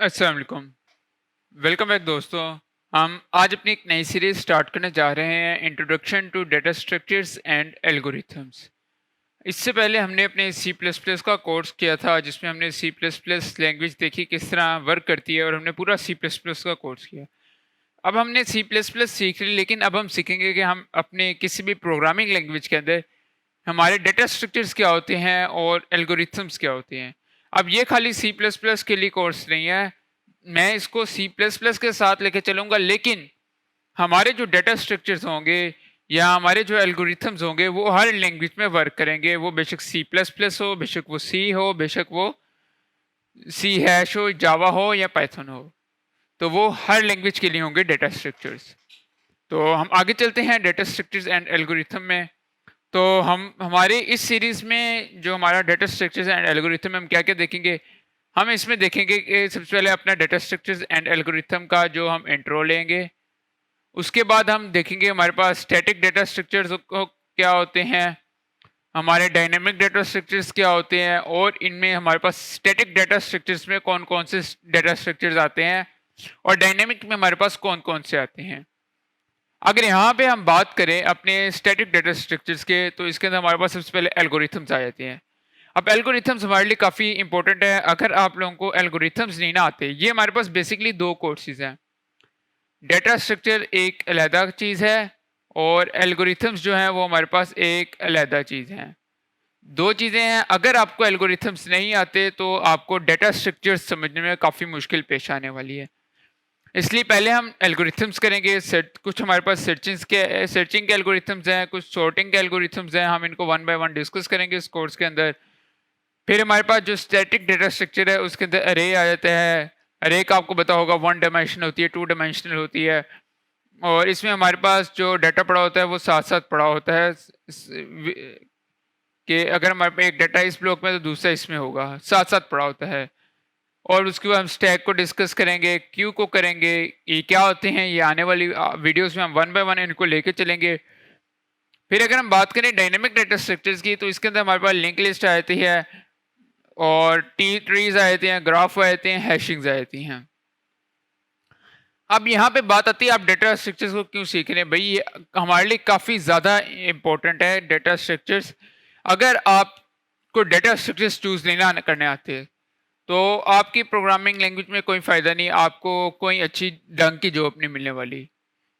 अस्सलाम वालेकुम। Welcome back दोस्तों। हम आज अपनी एक नई सीरीज स्टार्ट करने जा रहे हैं, introduction to data structures and algorithms. इससे पहले हमने अपने सी प्लस प्लस का कोर्स किया था, जिसमें हमने सी प्लस प्लस लैंग्वेज देखी किस तरह वर्क करती है, और हमने पूरा सी प्लस प्लस का कोर्स किया। अब हमने सी प्लस प्लस सीख ली, लेकिन अब हम सीखेंगे कि हम अपने किसी भी प्रोग्रामिंग लैंग्वेज के अंदर हमारे डेटा स्ट्रक्चर्स क्या होते हैं और एल्गोरिथम्स क्या होते हैं। अब ये खाली सी प्लस प्लस के लिए कोर्स नहीं है, मैं इसको सी प्लस प्लस के साथ लेके चलूँगा, लेकिन हमारे जो डेटा स्ट्रक्चर्स होंगे या हमारे जो एल्गोरिथम्स होंगे वो हर लैंग्वेज में वर्क करेंगे। वो बेशक सी प्लस प्लस हो, बेशक वो सी हो, बेशक वो सी हैश हो, जावा हो या पाइथन हो। तो वो हर लैंग्वेज के लिए होंगे डेटा स्ट्रक्चर्स। तो हम आगे चलते हैं डेटा स्ट्रक्चर्स एंड एल्गोरिथम में। तो हम हमारे इस सीरीज़ में जो हमारा डेटा स्ट्रक्चर्स एंड एल्गोरिथम हम क्या-क्या देखेंगे, हम इसमें देखेंगे कि सबसे पहले अपना डेटा स्ट्रक्चर्स एंड एल्गोरिथम का जो हम इंट्रो लेंगे। उसके बाद हम देखेंगे हमारे पास स्टैटिक डेटा स्ट्रक्चर्स क्या होते हैं, हमारे डायनेमिक डेटा स्ट्रक्चर्स क्या होते हैं, और इनमें हमारे पास स्टैटिक डेटा स्ट्रक्चर्स में कौन-कौन से डेटा स्ट्रक्चर्स आते हैं और डायनेमिक में हमारे पास कौन-कौन से आते हैं। अगर यहाँ पे हम बात करें अपने स्टैटिक डेटा स्ट्रक्चर्स के, तो इसके अंदर हमारे पास सबसे पहले एल्गोरिथम्स आ जाते हैं। अब एल्गोरिथम्स हमारे लिए काफ़ी इंपॉर्टेंट है। अगर आप लोगों को एल्गोरिथम्स नहीं ना आते, ये हमारे पास बेसिकली दो कोर्सेज हैं। डेटा स्ट्रक्चर एक अलहदा चीज़ है और एल्गोरिथम्स जो हैं वो हमारे पास एक अलहदा चीज़ है। दो चीज़ें हैं। अगर आपको एल्गोरिथम्स नहीं आते तो आपको डेटा स्ट्रक्चर्स समझने में काफ़ी मुश्किल पेश आने वाली है। इसलिए पहले हम एल्गोरिथम्स करेंगे। कुछ हमारे पास सर्चिंग के एल्गोरिथम्स हैं, कुछ सॉर्टिंग के एल्गोरिथम्स हैं। हम इनको वन बाय वन डिस्कस करेंगे इस कोर्स के अंदर। फिर हमारे पास जो स्टैटिक डेटा स्ट्रक्चर है उसके अंदर अरे आ जाता है। अरे का आपको पता होगा वन डायमेंशनल होती है, टू डायमेंशनल होती है, और इसमें हमारे पास जो डाटा पड़ा होता है वो साथ साथ पड़ा होता है कि अगर हमारे पास एक डाटा इस ब्लॉक में तो दूसरा इसमें होगा, साथ साथ पड़ा होता है। और उसके बाद हम स्टैक को डिस्कस करेंगे, क्यू को करेंगे, ये क्या होते हैं, ये आने वाली वीडियोस में हम वन बाय वन इनको लेके चलेंगे। फिर अगर हम बात करें डायनेमिक डेटा स्ट्रक्चर्स की, तो इसके अंदर हमारे पास लिंक लिस्ट आ जाती है, और टी ट्रीज आ जाते हैं, ग्राफ आ जाते हैं, हैशिंग्स आ जाती हैं। अब यहाँ पे बात आती है आप डेटा स्ट्रक्चर्स को क्यों सीख रहे हैं। भाई ये हमारे लिए काफ़ी ज़्यादा इम्पोर्टेंट है डेटा स्ट्रक्चर्स। अगर आपको डेटा स्ट्रक्चर्स चूज नहीं ना करने आते तो आपकी प्रोग्रामिंग लैंग्वेज में कोई फ़ायदा नहीं, आपको कोई अच्छी ढंग की जॉब नहीं मिलने वाली।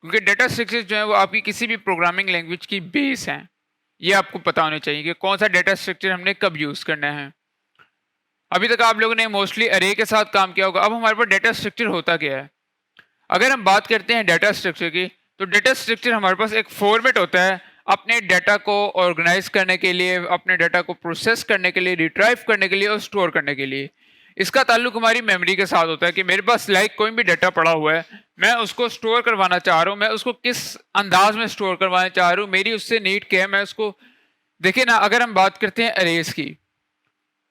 क्योंकि डेटा स्ट्रक्चर्स जो है वो आपकी किसी भी प्रोग्रामिंग लैंग्वेज की बेस हैं। ये आपको पता होना चाहिए कि कौन सा डेटा स्ट्रक्चर हमने कब यूज़ करना है। अभी तक आप लोगों ने मोस्टली अरे के साथ काम किया होगा। अब हमारे पास डेटा स्ट्रक्चर होता क्या है। अगर हम बात करते हैं डेटा स्ट्रक्चर की, तो डेटा स्ट्रक्चर हमारे पास एक फॉर्मेट होता है अपने डाटा को ऑर्गेनाइज करने के लिए, अपने डाटा को प्रोसेस करने के लिए, रिट्राइव करने के लिए और स्टोर करने के लिए। इसका ताल्लुक हमारी मेमोरी के साथ होता है कि मेरे पास कोई भी डाटा पड़ा हुआ है, मैं उसको स्टोर करवाना चाह रहा हूँ, मैं उसको किस अंदाज में स्टोर करवाना चाह रहा हूँ, मेरी उससे नीड क्या है, मैं उसको देखिए ना। अगर हम बात करते हैं अरेज की,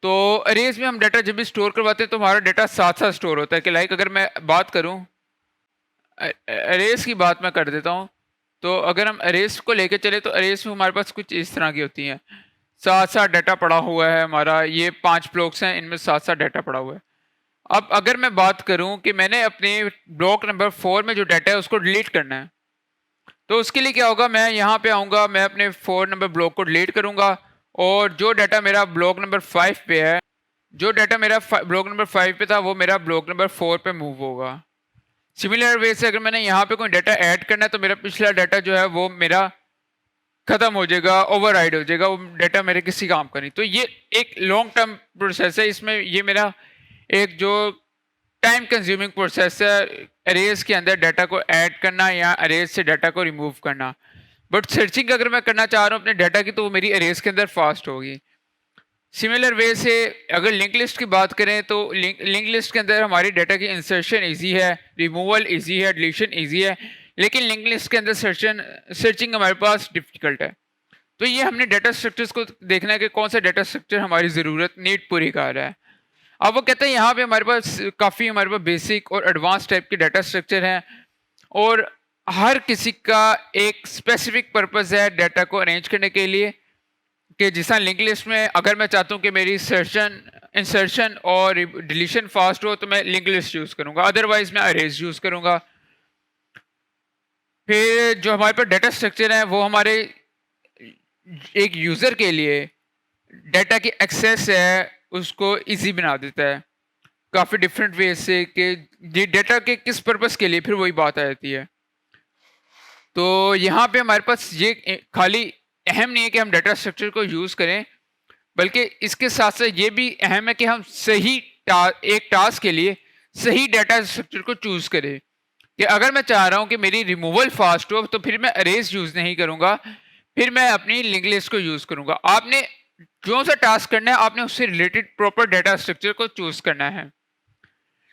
तो अरेज में हम डाटा जब भी स्टोर करवाते हैं तो हमारा डाटा साथ साथ स्टोर होता है। कि अगर मैं बात करूँ अरेज की, बात मैं कर देता हूँ। तो अगर हम अरेज को लेके चले तो अरेज में हमारे पास कुछ इस तरह की होती हैं। साथ साथ डाटा पड़ा हुआ है हमारा, ये 5 ब्लॉक्स हैं, इनमें साथ साथ डाटा पड़ा हुआ है। अब अगर मैं बात करूं कि मैंने अपने ब्लॉक नंबर 4 में जो डाटा है उसको डिलीट करना है, तो उसके लिए क्या होगा, मैं यहाँ पे आऊँगा, मैं अपने 4 नंबर ब्लॉक को डिलीट करूँगा, और जो डाटा मेरा ब्लॉक नंबर 5 पे है, जो डाटा मेरा ब्लॉक नंबर 5 पे था वो मेरा ब्लॉक नंबर 4 पे मूव होगा। सिमिलर वे से अगर मैंने यहाँ पे कोई डाटा ऐड करना है तो मेरा पिछला डाटा जो है वो मेरा खत्म हो जाएगा, ओवरराइड हो जाएगा, वो डाटा मेरे किसी काम का नहीं। तो ये एक लॉन्ग टर्म प्रोसेस है। इसमें ये मेरा एक जो टाइम कंज्यूमिंग प्रोसेस है अरेज के अंदर डाटा को ऐड करना या अरेज से डाटा को रिमूव करना। बट सर्चिंग अगर मैं करना चाह रहा हूँ अपने डाटा की, तो वो मेरी अरेज के अंदर फास्ट होगी। सिमिलर वे से अगर लिंक लिस्ट की बात करें तो लिंक लिस्ट के अंदर हमारी डाटा की इंसर्शन इजी है, रिमूवल इजी है, डिलीशन इजी है, लेकिन लिंक लिस्ट के अंदर सर्चिंग हमारे पास डिफिकल्ट है। तो ये हमने डाटा स्ट्रक्चर्स को देखना है कि कौन सा डाटा स्ट्रक्चर हमारी ज़रूरत नीड पूरी कर रहा है। अब वो कहते हैं यहाँ पे हमारे पास काफ़ी हमारे पास बेसिक और एडवांस टाइप के डाटा स्ट्रक्चर हैं, और हर किसी का एक स्पेसिफिक पर्पज़ है डाटा को अरेंज करने के लिए। कि जिस तरह लिंक लिस्ट में अगर मैं चाहता हूँ कि मेरी सर्चन इंसर्शन और डिलीशन फास्ट हो तो मैं लिंक लिस्ट यूज़ करूँगा, अदरवाइज मैं अरेज यूज़ करूँगा। फिर जो हमारे पास डेटा स्ट्रक्चर है वो हमारे एक यूज़र के लिए डेटा की एक्सेस है उसको इजी बना देता है काफ़ी डिफरेंट वे से कि ये डेटा के किस पर्पस के लिए, फिर वही बात आ जाती है। तो यहाँ पे हमारे पास ये खाली अहम नहीं है कि हम डेटा स्ट्रक्चर को यूज़ करें, बल्कि इसके साथ साथ ये भी अहम है कि हम सही एक टास्क के लिए सही डेटा स्ट्रक्चर को चूज़ करें। कि अगर मैं चाह रहा हूँ कि मेरी रिमूवल फास्ट हो तो फिर मैं अरेज यूज़ नहीं करूँगा, फिर मैं अपनी लिंक लिस्ट को यूज़ करूँगा। आपने जो सा टास्क करना है आपने उससे रिलेटेड प्रॉपर डेटा स्ट्रक्चर को चूज़ करना है,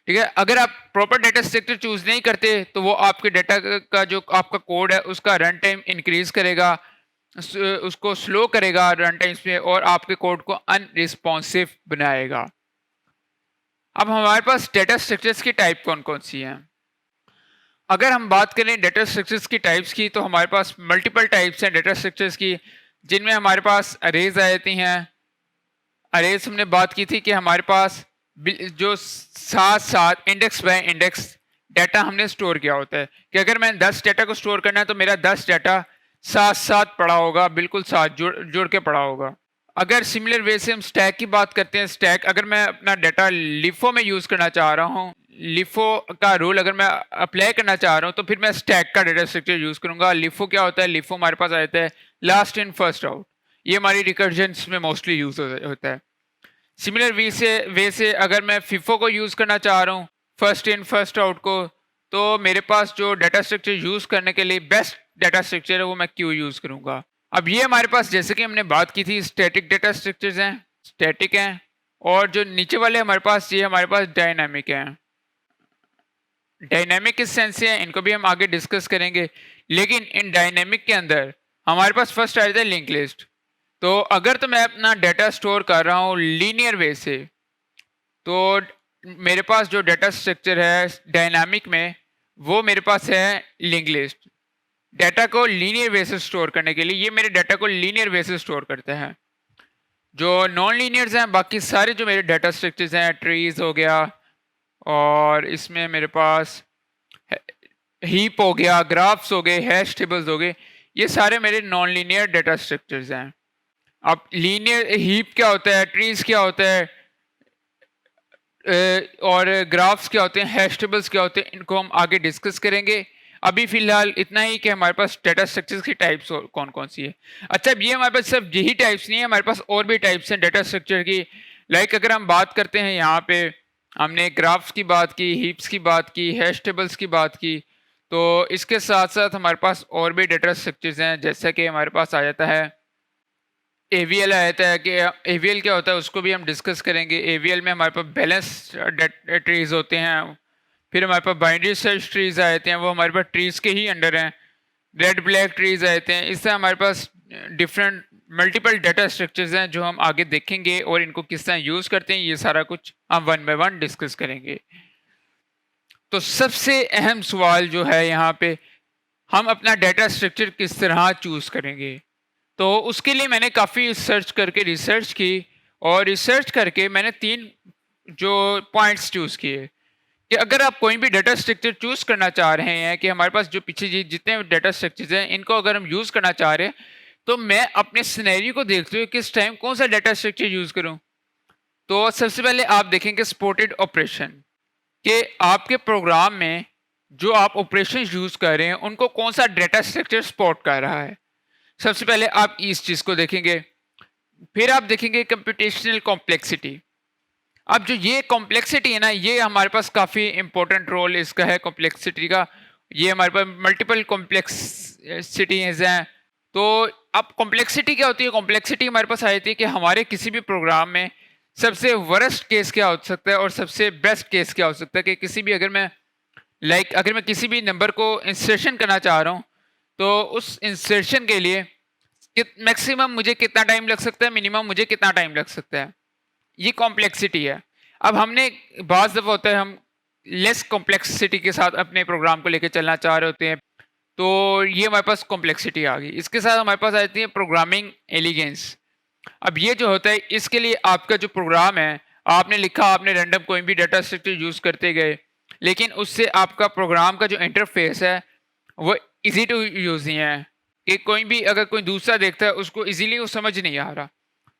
ठीक है। अगर आप प्रॉपर डेटा स्ट्रक्चर चूज़ नहीं करते तो वो आपके डेटा का जो आपका कोड है उसका रन टाइम इंक्रीज करेगा, उसको स्लो करेगा रन टाइम्स में, और आपके कोड को अनरिस्पॉन्सिव बनाएगा। अब हमारे पास डेटा स्ट्रक्चर्स की टाइप कौन कौन सी हैं। अगर हम बात करें डेटा स्ट्रक्चर्स की टाइप्स की तो हमारे पास मल्टीपल टाइप्स हैं डेटा स्ट्रक्चर्स की, जिनमें हमारे पास अरेज आ जाती हैं। अरेज हमने बात की थी कि हमारे पास जो साथ साथ इंडेक्स बाय इंडेक्स डाटा हमने स्टोर किया होता है कि अगर मैं 10 डाटा को स्टोर करना है तो मेरा 10 डाटा साथ साथ पड़ा होगा, बिल्कुल साथ जुड़ के पड़ा होगा। अगर सिमिलर वे से हम स्टैक की बात करते हैं, स्टैक अगर मैं अपना डाटा लिफो में यूज़ करना चाह रहा हूँ, लिफो का रूल अगर मैं अप्लाई करना चाह रहा हूँ तो फिर मैं स्टैक का डेटा स्ट्रक्चर यूज़ करूँगा। लिफो क्या होता है, लिफो हमारे पास आ जाता है लास्ट इन फर्स्ट आउट, ये हमारी रिकर्जन्स में मोस्टली यूज़ होता है। सिमिलर वे से अगर मैं फिफो को यूज़ करना चाह रहा हूँ फर्स्ट इन फर्स्ट आउट को, तो मेरे पास जो डाटा स्ट्रक्चर यूज़ करने के लिए बेस्ट डाटा स्ट्रक्चर है वो मैं क्यू यूज़ करूँगा। अब ये हमारे पास जैसे कि हमने बात की थी स्टैटिक डेटा स्ट्रक्चर्स हैं, स्टैटिक हैं, और जो नीचे वाले हमारे पास ये हमारे पास डायनामिक हैं। डायनामिक किस सेंस से है इनको भी हम आगे डिस्कस करेंगे, लेकिन इन डायनामिक के अंदर हमारे पास फर्स्ट आ जाता है लिंक लिस्ट। तो अगर तो मैं अपना डाटा स्टोर कर रहा हूँ लीनियर वे से, तो मेरे पास जो डाटा स्ट्रक्चर है डायनामिक में वो मेरे पास है लिंक लिस्ट। डाटा को लीनियर वे से स्टोर करने के लिए ये मेरे डाटा को लीनियर वे से स्टोर करता है। जो नॉन लीनियर्स हैं बाकी सारे जो मेरे डाटा स्ट्रक्चर्स हैं, ट्रीज हो गया, और इसमें मेरे पास हीप हो गया, ग्राफ्स हो गए, हैश टेबल्स हो गए, ये सारे मेरे नॉन लीनियर डाटा स्ट्रक्चर्स हैं। अब लीनियर हीप क्या होता है, ट्रीज क्या होता है, और ग्राफ्स क्या होते हैं, हैश टेबल्स क्या होते हैं, इनको हम आगे डिस्कस करेंगे। अभी फिलहाल इतना ही कि हमारे पास डाटा स्ट्रक्चर्स की टाइप्स कौन कौन सी है। अच्छा, ये हमारे पास सिर्फ यही टाइप्स नहीं है, हमारे पास और भी टाइप्स हैं डाटा स्ट्रक्चर की। लाइक अगर हम बात करते हैं यहाँ पे हमने ग्राफ्स की बात की, हीप्स की बात की, हैश टेबल्स की बात की, तो इसके साथ साथ हमारे पास और भी डाटा स्ट्रक्चर्स हैं। जैसा कि हमारे पास आ जाता है AVL आ जाता है, कि AVL क्या होता है उसको भी हम डिस्कस करेंगे। AVL में हमारे पास बैलेंस ट्रीज होते हैं, फिर हमारे पास बाइनरी सर्च ट्रीज आ जाते हैं, वो हमारे पास ट्रीज के ही अंडर हैं। रेड ब्लैक ट्रीज आ जाते हैं। इससे हमारे पास डिफरेंट मल्टीपल डाटा स्ट्रक्चर्स हैं जो हम आगे देखेंगे, और इनको किस तरह यूज़ करते हैं ये सारा कुछ हम वन बाय वन डिस्कस करेंगे। तो सबसे अहम सवाल जो है यहाँ पे, हम अपना डाटा स्ट्रक्चर किस तरह चूज़ करेंगे। तो उसके लिए मैंने काफ़ी सर्च करके रिसर्च की, और रिसर्च करके मैंने 3 जो पॉइंट्स चूज़ किए कि अगर आप कोई भी डाटा स्ट्रक्चर चूज़ करना चाह रहे हैं, कि हमारे पास जो पीछे जितने डाटा स्ट्रक्चर्स हैं इनको अगर हम यूज़ करना चाह रहे हैं, तो मैं अपने सिनेरियो को देखते हुए किस टाइम कौन सा डाटा स्ट्रक्चर यूज़ करूँ। तो सबसे पहले आप देखेंगे सपोर्टेड ऑपरेशन, कि आपके प्रोग्राम में जो आप ऑपरेशन यूज़ कर रहे हैं उनको कौन सा डाटा स्ट्रक्चर सपोर्ट कर रहा है। सबसे पहले आप इस चीज़ को देखेंगे। फिर आप देखेंगे कंप्यूटेशनल कॉम्प्लेक्सिटी। अब जो ये कॉम्प्लेक्सिटी है ना, ये हमारे पास काफ़ी इंपॉर्टेंट रोल इसका है कॉम्प्लेक्सिटी का। ये हमारे पास मल्टीपल कॉम्प्लेक्सिटीज हैं। तो अब कॉम्प्लेक्सिटी क्या होती है, कॉम्प्लेक्सिटी हमारे पास आ जाती है कि हमारे किसी भी प्रोग्राम में सबसे वर्स्ट केस क्या हो सकता है और सबसे बेस्ट केस क्या हो सकता है। कि किसी भी अगर मैं अगर मैं किसी भी नंबर को इंसर्शन करना चाह रहा हूँ, तो उस इंसर्शन के लिए मैक्सिमम मुझे कितना टाइम लग सकता है, मिनिमम मुझे कितना टाइम लग सकता है, ये कॉम्प्लेक्सिटी है। अब हमने बाज़ दफ़ा होता है हम लेस कॉम्प्लेक्सिटी के साथ अपने प्रोग्राम को लेकर चलना चाह रहे होते हैं, तो ये हमारे पास कॉम्प्लेक्सिटी आ गई। इसके साथ हमारे पास आती है प्रोग्रामिंग एलिगेंस। अब ये जो होता है इसके लिए आपका जो प्रोग्राम है आपने लिखा, आपने रैंडम कोई भी डाटा स्ट्रक्चर यूज़ करते गए, लेकिन उससे आपका प्रोग्राम का जो इंटरफेस है वो ईज़ी टू यूज़ नहीं है, कि कोई भी अगर कोई दूसरा देखता है उसको ईज़िली वो समझ नहीं आ रहा।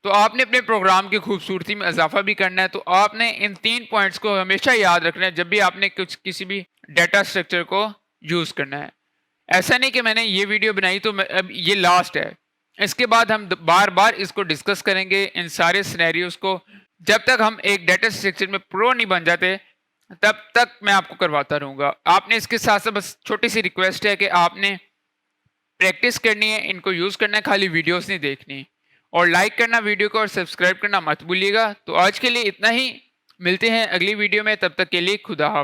तो आपने अपने प्रोग्राम की खूबसूरती में इजाफा भी करना है, तो आपने इन 3 पॉइंट्स को हमेशा याद रखना है जब भी आपने कुछ किसी भी डाटा स्ट्रक्चर को यूज़ करना है। ऐसा नहीं कि मैंने ये वीडियो बनाई तो मैं अब ये लास्ट है। इसके बाद हम बार-बार इसको डिस्कस करेंगे इन सारे सिनेरियोज़ को, जब तक हम एक डाटा स्ट्रक्चर में प्रो नहीं बन जाते, तब तक मैं आपको करवाता रहूँगा। आपने इसके साथ-साथ बस छोटी-सी रिक्वेस्ट है कि आपने प्रैक्टिस करनी है, इनको यूज़ करना है, खाली वीडियोज़ नहीं देखनी। और लाइक करना वीडियो को और सब्सक्राइब करना मत भूलिएगा। तो आज के लिए इतना ही, मिलते हैं अगली वीडियो में, तब तक के लिए खुदा हाफ़िज़।